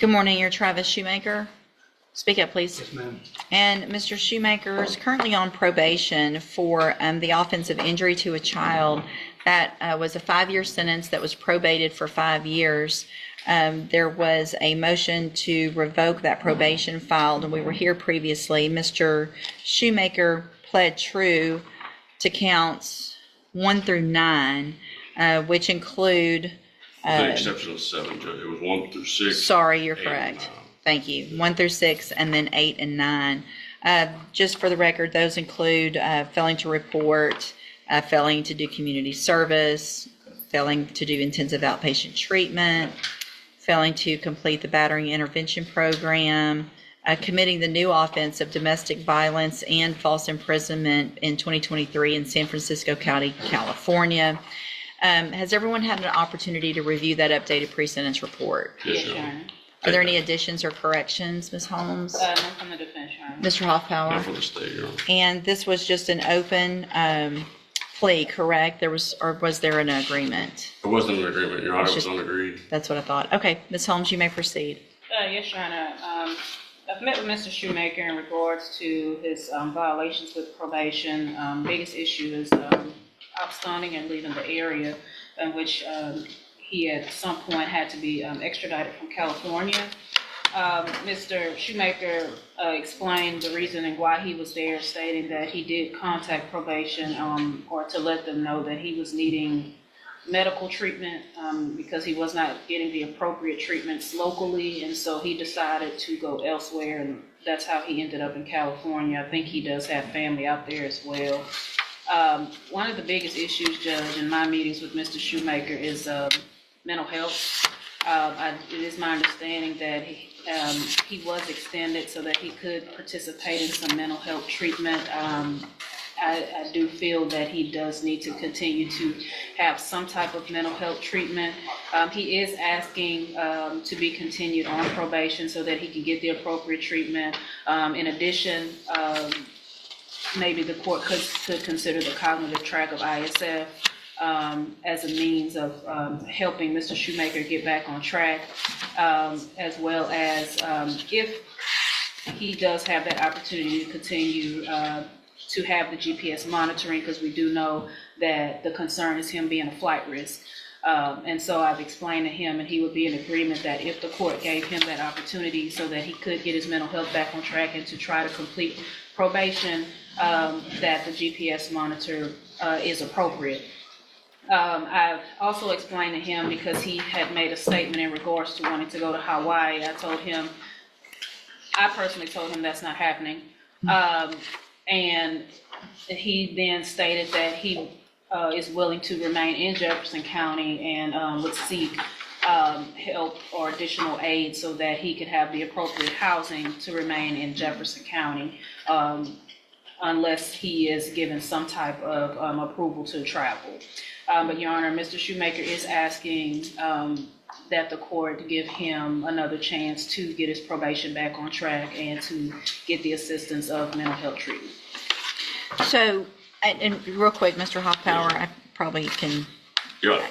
Good morning, you're Travis Shoemaker. Speak up, please. Yes, ma'am. And Mr. Shoemaker is currently on probation for the offense of injury to a child. That was a 5-year sentence that was probated for 5 years. There was a motion to revoke that probation filed, and we were here previously. Mr. Shoemaker pled true to counts 1 through 9, which include... With the exception of 7, Judge. It was 1 through 6. Sorry, you're 8 correct. and 9. Thank you. 1 through 6, and then 8 and 9. Just for the record, those include failing to report, failing to do community service, failing to do intensive outpatient treatment, failing to complete the battering intervention program, committing the new offense of domestic violence and false imprisonment in 2023 in San Francisco County, California. Has everyone had an opportunity to review that updated pre-sentence report? Yes, Your Honor. Are there any additions or corrections, Ms. Holmes? None from the defense, Your Honor. Mr. Not Hoffpower? for the state, Your Honor. And this was just an open plea, correct? Was there an agreement? It wasn't an agreement, Your Honor. It was just- unagreed. That's what I thought. Okay, Ms. Holmes, you may proceed. Yes, Your Honor. I've met with Mr. Shoemaker in regards to his violations with probation. Biggest issue is absconding and leaving the area, in which he at some point had to be extradited from California. Mr. Shoemaker explained the reasoning why he was there, stating that he did contact probation or to let them know that he was needing medical treatment because he was not getting the appropriate treatments locally, and so he decided to go elsewhere, and that's how he ended up in California. I think he does have family out there as well. One of the biggest issues, Judge, in my meetings with Mr. Shoemaker is mental health. It is my understanding that he was extended so that he could participate in some mental health treatment. I do feel that he does need to continue to have some type of mental health treatment. He is asking to be continued on probation so that he can get the appropriate treatment. In addition, maybe the court could consider the cognitive track of ISF as a means of helping Mr. Shoemaker get back on track, as well as if he does have that opportunity to continue to have the GPS monitoring, because we do know that the concern is him being a flight risk. And so I've explained to him, and he would be in agreement that if the court gave him that opportunity so that he could get his mental health back on track and to try to complete probation, that the GPS monitor is appropriate. I've also explained to him, because he had made a statement in regards to wanting to go to Hawaii. I personally told him that's not happening. And he then stated that he is willing to remain in Jefferson County and would seek help or additional aid so that he could have the appropriate housing to remain in Jefferson County, unless he is given some type of approval to travel. But Your Honor, Mr. Shoemaker is asking that the court give him another chance to get his probation back on track and to get the assistance of mental health treatment. So, and real quick, Mr. Hoffpower, I probably can... Your Honor,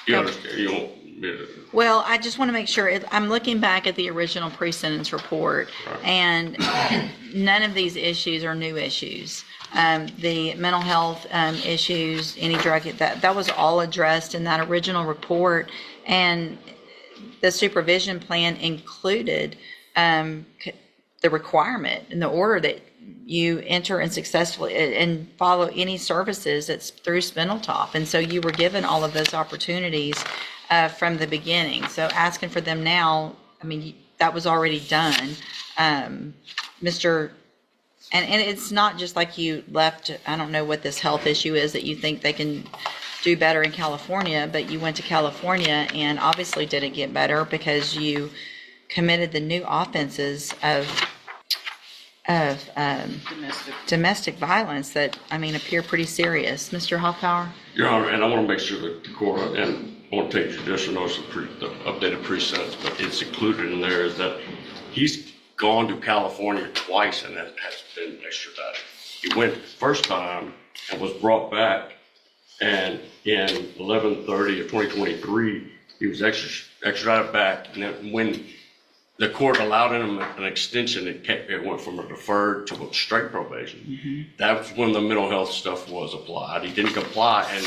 you understand? You want me to... Well, I just want to make sure, I'm looking back at the original pre-sentence report, and none of these issues are new issues. The mental health issues, any drug, that was all addressed in that original report, and the supervision plan included the requirement and the order that you enter and successfully and follow any services that's through Spindletop. And so you were given all of those opportunities from the beginning. So asking for them now, I mean, that was already done. And it's not just like you left, I don't know what this health issue is that you think they can do better in California, but you went to California and obviously didn't get better because you committed the new offenses of domestic violence that, I mean, appear pretty serious. Mr. Hoffpower? Your Honor, and I want to make sure that the court, and I want to take judicial notice of the updated pre-sentence, but it's included in there, is that he's gone to California twice and has been extradited. He went first time and was brought back, and in 11/30 of 2023, he was extradited back, and then when the court allowed him an extension. It went from a deferred to a straight probation. That's when the mental health stuff was applied. He didn't comply and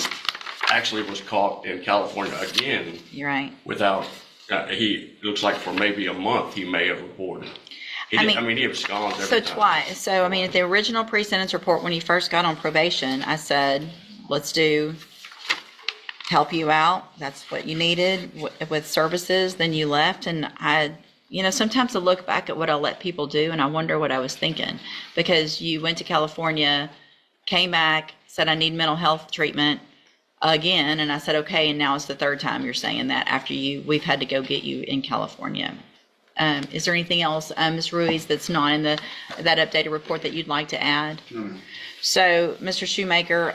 actually was caught in California again. You're right. Without, he looks like for maybe a month he may have reported. He absconds every time. Twice. So, I mean, at the original pre-sentence report, when he first got on probation, I said, let's help you out. That's what you needed with services. Then you left, and sometimes I look back at what I let people do, and I wonder what I was thinking. Because you went to California, came back, said, I need mental health treatment again, and I said, okay, and now it's the third time you're saying that after we've had to go get you in California. Is there anything else, Ms. Ruiz, that's not in that updated report that you'd like to add? So, Mr. Shoemaker,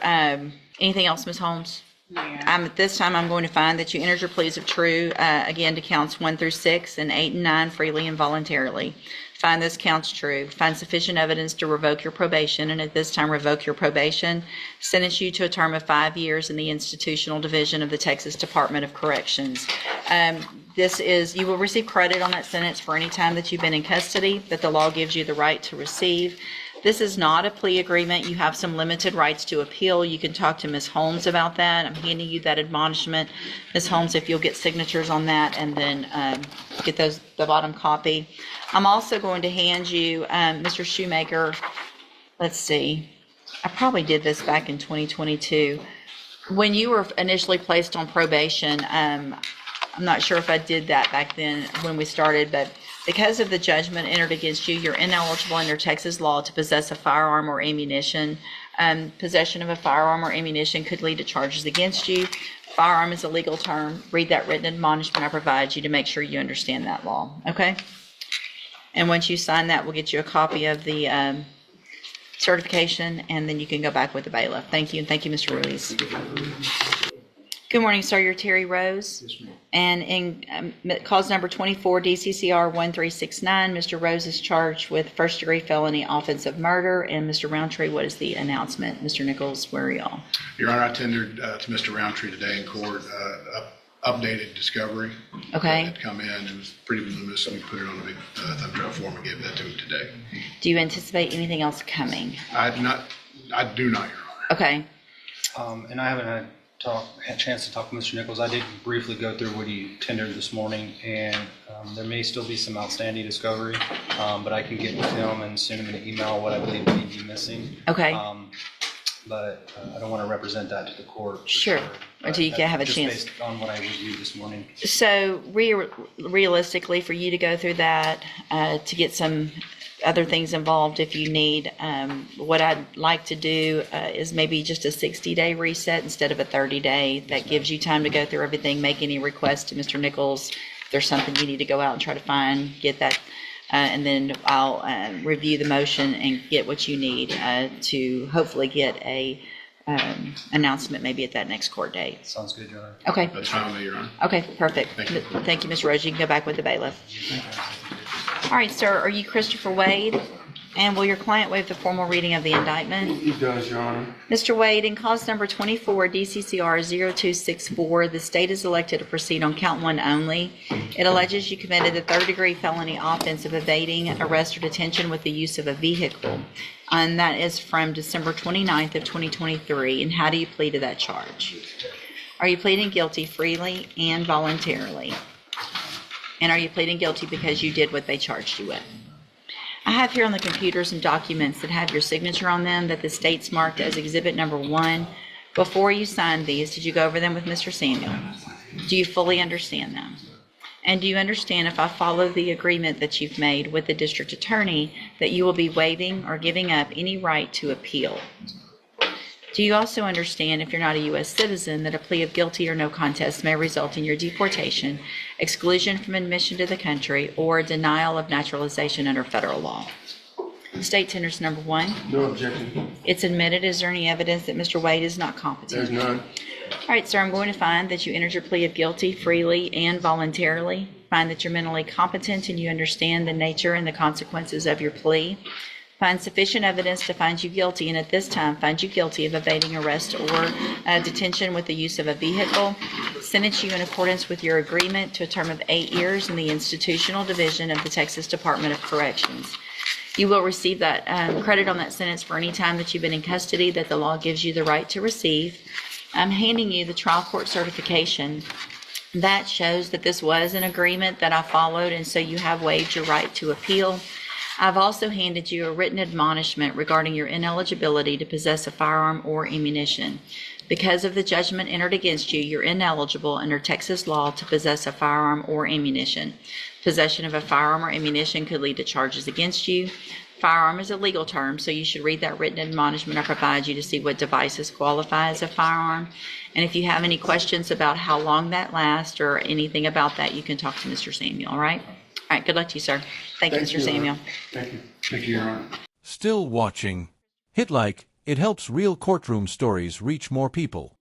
anything else, Ms. Holmes? Yeah. At this time, I'm going to find that you entered your pleas of true, again, to counts 1 through 6 and 8 and 9 freely and voluntarily. Find this counts true. Find sufficient evidence to revoke your probation, and at this time revoke your probation. Sentence you to a term of 5 years in the institutional division of the Texas Department of Corrections. You will receive credit on that sentence for any time that you've been in custody that the law gives you the right to receive. This is not a plea agreement. You have some limited rights to appeal. You can talk to Ms. Holmes about that. I'm handing you that admonishment. Ms. Holmes, if you'll get signatures on that and then get the bottom copy. I'm also going to hand you, Mr. Shoemaker, let's see, I probably did this back in 2022. When you were initially placed on probation, I'm not sure if I did that back then when we started, but because of the judgment entered against you, you're ineligible under Texas law to possess a firearm or ammunition. Possession of a firearm or ammunition could lead to charges against you. Firearm is a legal term. Read that written admonishment I provide you to make sure you understand that law, okay? And once you sign that, we'll get you a copy of the certification, and then you can go back with the bailiff. Thank you, and thank you, Mr. Ruiz. Good morning, sir. You're Terry Rose. Yes, ma'am. And in cause number 24, DCCR 1369, Mr. Rose is charged with first-degree felony offensive murder. And Mr. Roundtree, what is the announcement? Mr. Nichols, where are y'all? Your Honor, I tendered to Mr. Roundtree today in court updated discovery. Okay. That had come in. It was pretty voluminous, and we put it on a big thumb drive form and gave that to him today. Do you anticipate anything else coming? I do not, Your Honor. Okay. And I haven't had a chance to talk to Mr. Nichols. I did briefly go through what he tendered this morning, and there may still be some outstanding discovery, but I can get with him and send him an email what I believe may be missing. Okay. But I don't want to represent that to the court. Sure. Until you can have a just chance. Based on what I reviewed this morning. So realistically, for you to go through that, to get some other things involved if you need, what I'd like to do is maybe just a 60-day reset instead of a 30-day. That gives you time to go through everything, make any requests to Mr. Nichols. If there's something you need to go out and try to find, get that, and then I'll review the motion and get what you need to hopefully get a announcement maybe at that next court date. Sounds good, Your Honor. Okay. That's fine with me, Your Honor. Okay, perfect. Thank you. Thank you, Ms. Rose. You can go back with the bailiff. All right, sir, are you Christopher Wade? And will your client waive the formal reading of the indictment? He does, Your Honor. Mr. Wade, in cause number 24, DCCR 0264, the state is elected to proceed on count 1 only. It alleges you committed a third-degree felony offense of evading arrest or detention with the use of a vehicle. And that is from December 29th of 2023. And how do you plead to that charge? Are you pleading guilty freely and voluntarily? And are you pleading guilty because you did what they charged you with? I have here on the computer some documents that have your signature on them that the state's marked as exhibit number 1. Before you signed these, did you go over them with Mr. Samuel? Do you fully understand them? And do you understand, if I follow the agreement that you've made with the district attorney, that you will be waiving or giving up any right to appeal? Do you also understand, if you're not a U.S. citizen, that a plea of guilty or no contest may result in your deportation, exclusion from admission to the country, or denial of naturalization under federal law? State tenders number 1. No objection. It's admitted. Is there any evidence that Mr. Wade is not competent? There's none. All right, sir, I'm going to find that you entered your plea of guilty freely and voluntarily. Find that you're mentally competent and you understand the nature and the consequences of your plea. Find sufficient evidence to find you guilty, and at this time find you guilty of evading arrest or detention with the use of a vehicle. sentence you in accordance with your agreement to a term of 8 years in the institutional division of the Texas Department of Corrections. You will receive that credit on that sentence for any time that you've been in custody that the law gives you the right to receive. I'm handing you the trial court certification. That shows that this was an agreement that I followed, and so you have waived your right to appeal. I've also handed you a written admonishment regarding your ineligibility to possess a firearm or ammunition. Because of the judgment entered against you, you're ineligible under Texas law to possess a firearm or ammunition. Possession of a firearm or ammunition could lead to charges against you. Firearm is a legal term, so you should read that written admonishment I provide you to see what devices qualify as a firearm. And if you have any questions about how long that lasts or anything about that, you can talk to Mr. Samuel, all right? All right, good luck to you, sir. Thank you, Mr. Samuel. Thank you. Thank you, Your Honor. Still watching? Hit like. It helps real courtroom stories reach more people.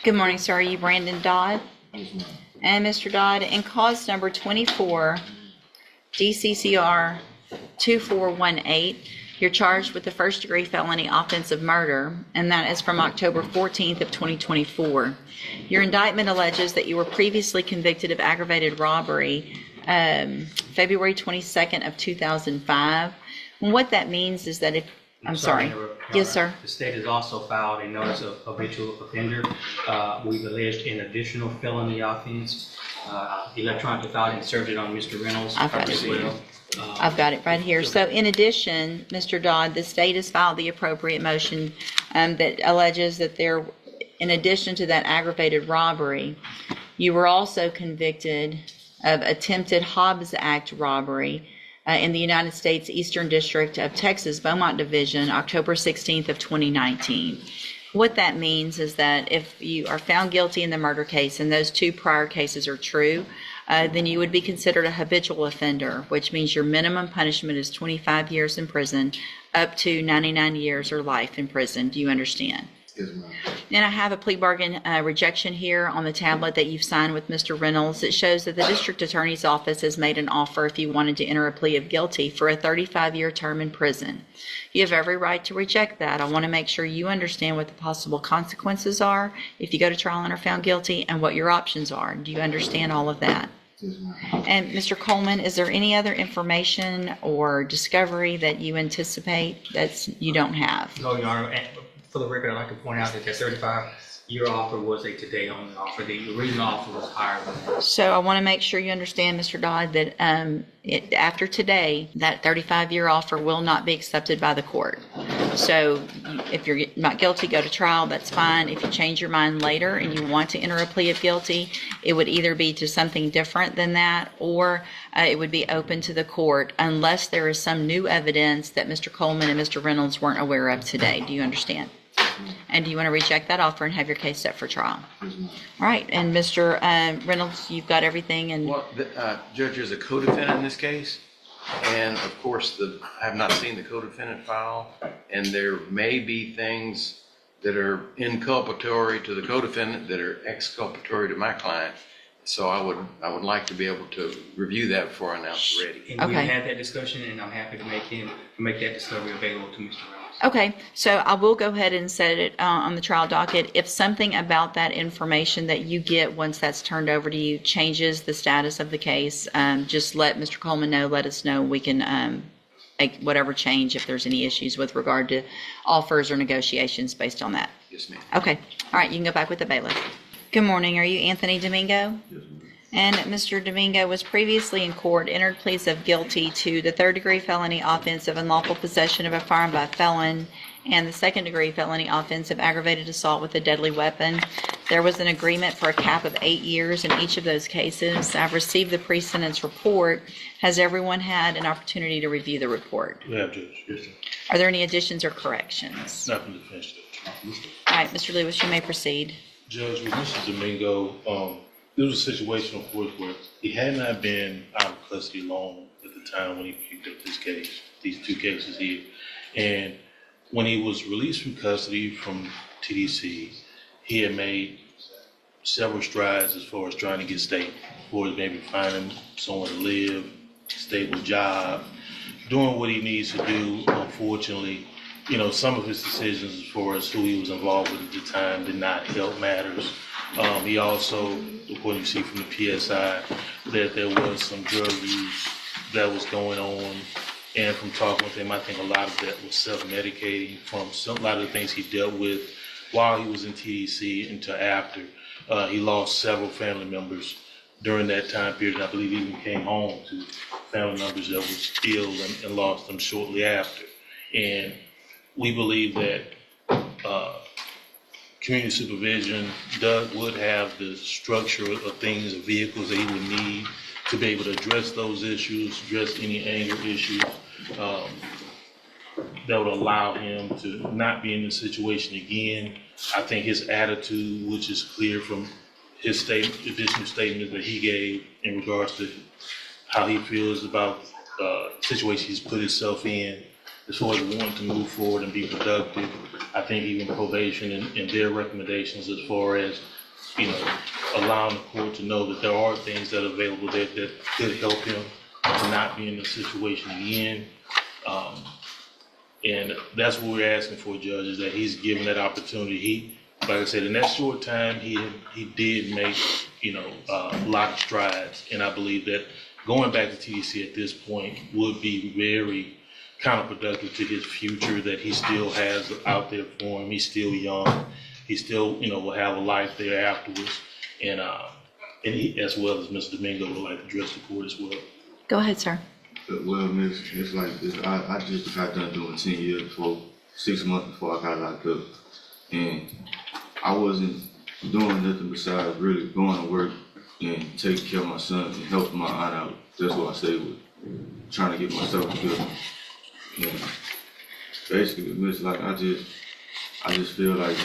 Good morning, sir. Are you Brandon Dodd? And Mr. Dodd, in cause number 24, DCCR 2418, you're charged with the first-degree felony offensive murder, and that is from October 14th of 2024. Your indictment alleges that you were previously convicted of aggravated robbery February 22nd of 2005. And what that means is that if, I'm sorry. Yes, sir. The state has also filed a notice of habitual offender. We've alleged an additional felony offense, electronically filed and served it on Mr. Reynolds I've got as it. well. I've got it right here. So in addition, Mr. Dodd, the state has filed the appropriate motion that alleges that there, in addition to that aggravated robbery, you were also convicted of attempted Hobbs Act robbery in the United States Eastern District of Texas, Beaumont Division, October 16th of 2019. What that means is that if you are found guilty in the murder case and those two prior cases are true, then you would be considered a habitual offender, which means your minimum punishment is 25 years in prison up to 99 years or life in prison. Do you understand? Yes, ma'am. And I have a plea bargain rejection here on the tablet that you've signed with Mr. Reynolds. It shows that the district attorney's office has made an offer if you wanted to enter a plea of guilty for a 35-year term in prison. You have every right to reject that. I want to make sure you understand what the possible consequences are if you go to trial and are found guilty and what your options are. Do you understand all of that? Yes, ma'am. And Mr. Coleman, is there any other information or discovery that you anticipate that you don't have? No, Your Honor, and for the record, I'd like to point out that 35-year offer was a today-only offer. The original offer was higher than that. So I want to make sure you understand, Mr. Dodd, that after today, that 35-year offer will not be accepted by the court. So if you're not guilty, go to trial, that's fine. If you change your mind later and you want to enter a plea of guilty, it would either be to something different than that, or it would be open to the court unless there is some new evidence that Mr. Coleman and Mr. Reynolds weren't aware of today. Do you understand? And do you want to reject that offer and have your case set for trial? Yes, ma'am. All right, and Mr. Reynolds, you've got everything, and Well, Judge, there's a co-defendant in this case, and of course, I have not seen the co-defendant file, and there may be things that are inculpatory to the co-defendant that are exculpatory to my client. So I would like to be able to review that before I announce ready. And we Okay. had that discussion, and I'm happy to make that discovery available to Mr. Reynolds. okay, so I will go ahead and set it on the trial docket. If something about that information that you get once that's turned over to you changes the status of the case, just let Mr. Coleman know, let us know. We can make whatever change if there's any issues with regard to offers or negotiations based on that. Yes, ma'am. Okay, all right, you can go back with the bailiff. Good morning, are you Anthony Domingo? Yes, ma'am. And Mr. Domingo was previously in court, entered pleas of guilty to the third-degree felony offense of unlawful possession of a firearm by a felon and the second-degree felony offense of aggravated assault with a deadly weapon. There was an agreement for a cap of 8 years in each of those cases. I've received the pre-sentence report. Has everyone had an opportunity to review the report? We have, Judge. Yes, sir. Are there any additions or corrections? Nothing to finish, Judge. All right, Mr. Lewis, you may proceed. Judge, with Mr. Domingo, there was a situation, of course, where he had not been out of custody long at the time when he picked up this case, these two cases here. And when he was released from custody from TDC, he had made several strides as far as trying to get stable, as far as maybe finding somewhere to live, stable job, doing what he needs to do. Unfortunately, some of his decisions as far as who he was involved with at the time did not help matters. He also, what you see from the PSI, that there was some drug use that was going on. And from talking with him, I think a lot of that was self-medicating from a lot of the things he dealt with while he was in TDC until after. He lost several family members during that time period. I believe he even came home to family members that was ill and lost them shortly after. And we believe that community supervision would have the structure of things, of vehicles that he would need to be able to address those issues, address any anger issues, that would allow him to not be in this situation again. I think his attitude, which is clear from his additional statement that he gave in regards to how he feels about the situation he's put himself in, as far as wanting to move forward and be productive. I think even probation and their recommendations as far as, allowing the court to know that there are things that are available that could help him to not be in the situation again. And that's what we're asking for, Judge, is that he's given that opportunity. Like I said, in that short time, he did make, a lot of strides. And I believe that going back to TDC at this point would be very counterproductive to his future that he still has out there for him. He's still young. He still, will have a life there afterwards. And he, as well as Mr. Domingo, would like to address the court as well. Go ahead, sir. Well, Miss, it's like this. I just got done doing 10 years before, 6 months before I got locked up. And I wasn't doing nothing besides really going to work and taking care of my son and helping my aunt out. That's what I stayed with, trying to get myself together. And basically, Miss, like I just feel like,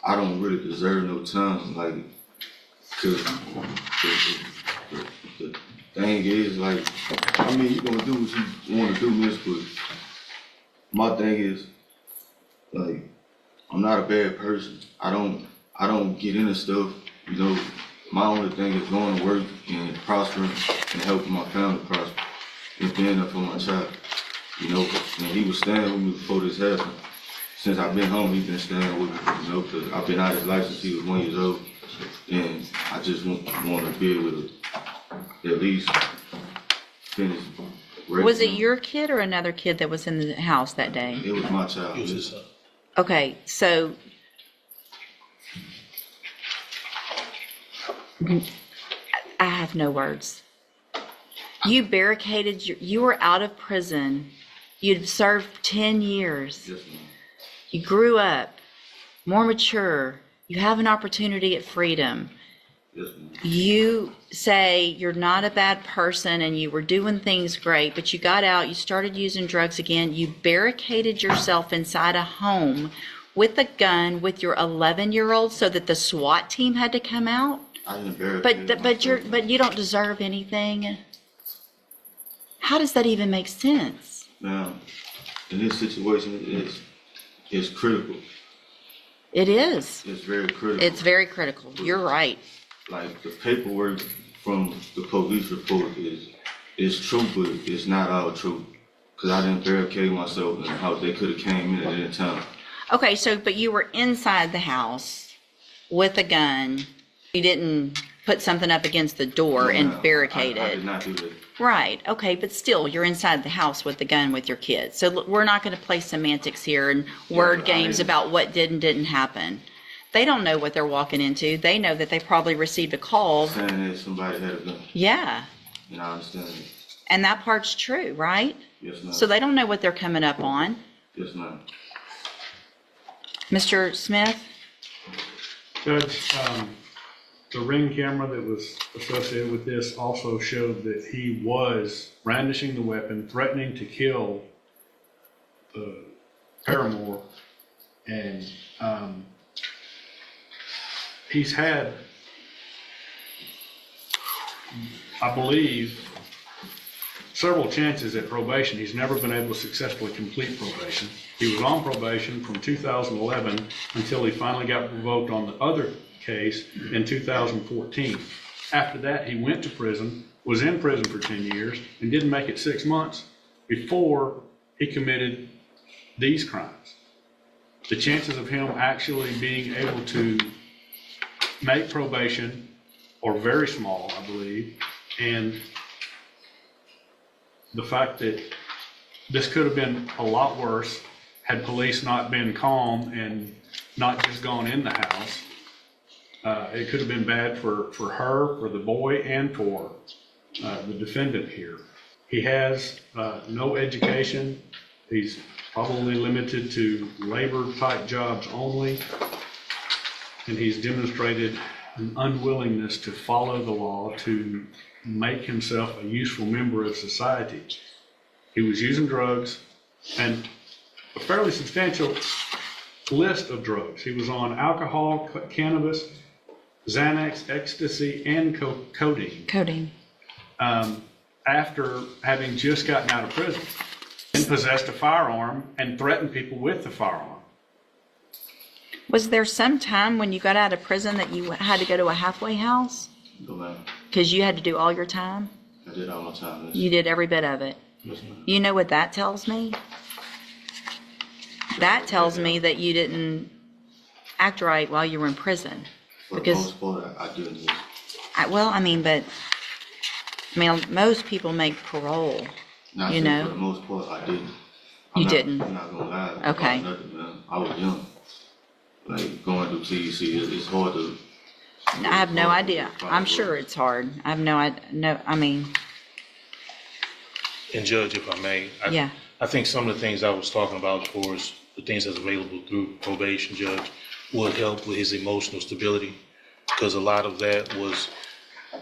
I don't really deserve no time, like, cause the thing is, like, you're gonna do what you wanna do, Miss, but my thing is, like, I'm not a bad person. I don't get into stuff, My only thing is going to work and prospering and helping my family prosper and being there for my child, And he was staying with me before this happened. Since I've been home, he's been staying with me, because I've been out of his life since he was 1 year old. And I just want to be able to at least finish. Was it your kid or another kid that was in the house that day? It was my child. It was his son. Okay, so I have no words. You barricaded, you were out of prison. You'd served 10 years. Yes, ma'am. You grew up, more mature. You have an opportunity at freedom. Yes, ma'am. You say you're not a bad person and you were doing things great, but you got out, you started using drugs again. You barricaded yourself inside a home with a gun with your 11-year-old so that the SWAT team had to come out? I didn't barricade myself. But you don't deserve anything. How does that even make sense? Now, in this situation, it's critical. It is. It's very critical. It's very critical. You're right. Like, the paperwork from the police report is true, but it's not all true. Because I didn't barricade myself and how they could have came in at any time. Okay, but you were inside the house with a gun. You didn't put something up against the door and barricade I it. did not do that. Right. Okay, but still, you're inside the house with the gun with your kids. So we're not going to play semantics here and word games about what did and didn't happen. They don't know what they're walking into. They know that they probably received a call. Saying that somebody had a gun. Yeah. And I understand that. And that part's true, right? Yes, ma'am. So they don't know what they're coming up on. Yes, ma'am. Mr. Smith? Judge, the Ring camera that was associated with this also showed that he was brandishing the weapon, threatening to kill the paramour, and he's had, I believe, several chances at probation. He's never been able to successfully complete probation. He was on probation from 2011 until he finally got revoked on the other case in 2014. After that, he went to prison, was in prison for 10 years, and didn't make it 6 months before he committed these crimes. The chances of him actually being able to make probation are very small, I believe. And the fact that this could have been a lot worse had police not been calm and not just gone in the house. It could have been bad for her, for the boy, and for the defendant here. He has no education. He's probably limited to labor-type jobs only. And he's demonstrated an unwillingness to follow the law, to make himself a useful member of society. He was using drugs, and a fairly substantial list of drugs. He was on alcohol, cannabis, Xanax, ecstasy, and codeine. Codeine. After having just gotten out of prison, and possessed a firearm and threatened people with the firearm. Was there some time when you got out of prison that you had to go to a halfway house? No, ma'am. Because you had to do all your time? I did all my time. You did every bit of it. Yes, ma'am. You know what that tells me? That tells me that you didn't act right while you were in prison. For the Because, most part, I didn't. most people make parole. Not You saying know? For the most part, I didn't. Didn't? I'm not gonna lie. Okay. About nothing, man. I was young. Like, going through TEC, it's hard to. I have no idea. I'm sure it's hard. I have no idea. And Judge, if I may, Yeah. I think some of the things I was talking about as far as the things that's available through probation, Judge, would help with his emotional stability. Because a lot of that was,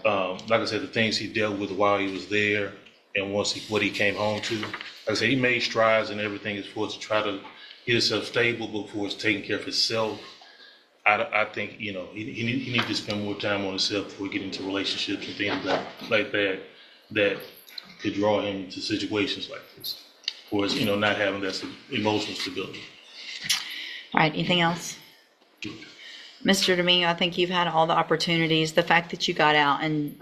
like I said, the things he dealt with while he was there and what he came home to. Like I said, he made strides and everything as far as to try to get himself stable before he's taking care of himself. I think, he needs to spend more time on himself before he get into relationships and things like that could draw him to situations like this. Or not having that emotional stability. All right, anything else? Mr. Domingo, I think you've had all the opportunities. The fact that you got out and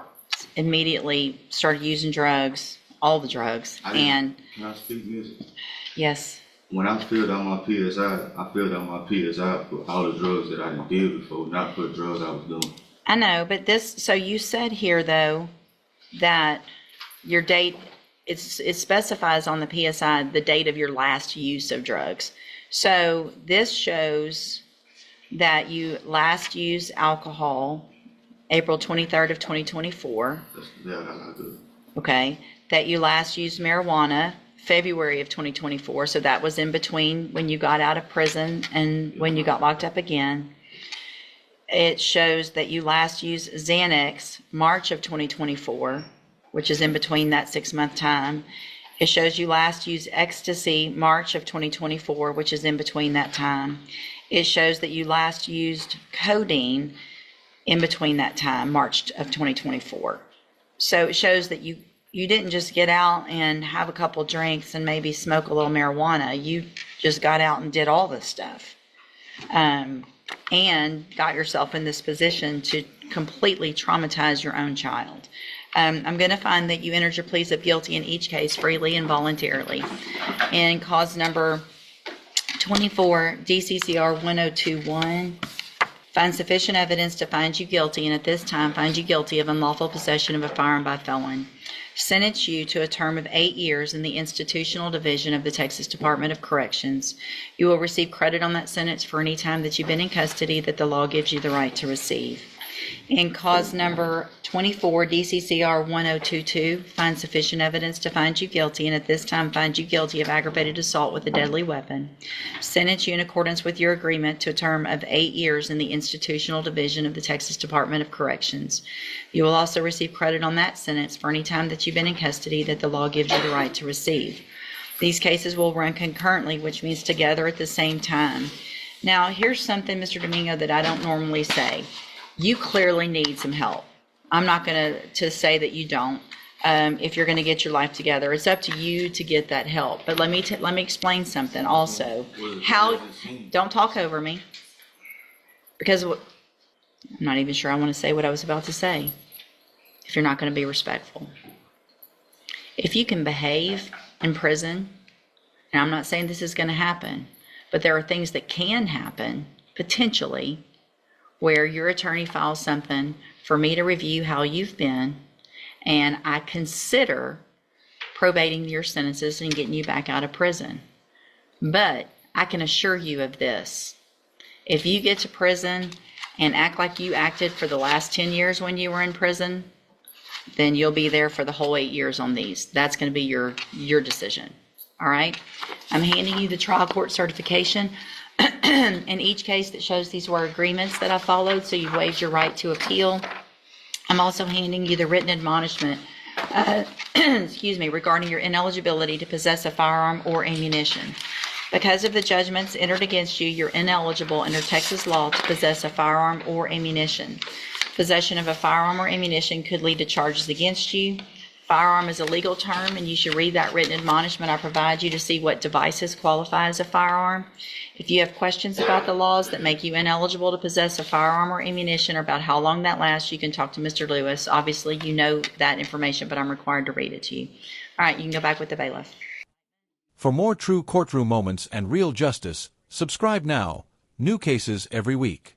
immediately started using drugs, all the drugs, and Can I speak music? yes, When I filled out my PSI, I filled out my PSI for all the drugs that I did before, not for the drugs I was doing. I know, but so you said here though, that your date, it specifies on the PSI the date of your last use of drugs. So this shows that you last used alcohol April 23rd of 2024. I do. Okay, that you last used marijuana February of 2024, so that was in between when you got out of prison and when you got locked up again. It shows that you last used Xanax March of 2024, which is in between that 6-month time. It shows you last used ecstasy March of 2024, which is in between that time. It shows that you last used codeine in between that time, March of 2024. So it shows that you didn't just get out and have a couple drinks and maybe smoke a little marijuana. You just got out and did all this stuff. And got yourself in this position to completely traumatize your own child. I'm going to find that you entered your pleas of guilty in each case freely and voluntarily. And cause number 24, DCCR 1021, find sufficient evidence to find you guilty, and at this time find you guilty of unlawful possession of a firearm by felon. Sentence you to a term of 8 years in the institutional division of the Texas Department of Corrections. You will receive credit on that sentence for any time that you've been in custody that the law gives you the right to receive. In cause number 24, DCCR 1022, find sufficient evidence to find you guilty, and at this time find you guilty of aggravated assault with a deadly weapon. Sentence you in accordance with your agreement to a term of 8 years in the institutional division of the Texas Department of Corrections. You will also receive credit on that sentence for any time that you've been in custody that the law gives you the right to receive. These cases will run concurrently, which means together at the same time. Now, here's something, Mr. Domingo, that I don't normally say. You clearly need some help. I'm not going to say that you don't. If you're going to get your life together, it's up to you to get that help. But let me explain something also. Don't talk over me, because I'm not even sure I want to say what I was about to say. If you're not going to be respectful, if you can behave in prison, And I'm not saying this is going to happen, but there are things that can happen, potentially, where your attorney files something for me to review how you've been, and I consider probating your sentences and getting you back out of prison. But I can assure you of this. If you get to prison and act like you acted for the last 10 years when you were in prison, then you'll be there for the whole 8 years on these. That's going to be your decision. All right? I'm handing you the trial court certification in each case that shows these were agreements that I followed, so you waived your right to appeal. I'm also handing you the written admonishment, regarding your ineligibility to possess a firearm or ammunition. Because of the judgments entered against you, you're ineligible under Texas law to possess a firearm or ammunition. Possession of a firearm or ammunition could lead to charges against you. Firearm is a legal term, and you should read that written admonishment I provide you to see what devices qualify as a firearm. If you have questions about the laws that make you ineligible to possess a firearm or ammunition, or about how long that lasts, you can talk to Mr. Lewis. Obviously, you know that information, but I'm required to read it to you. All right, you can go back with the bailiff. For more true courtroom moments and real justice, subscribe now. New cases every week.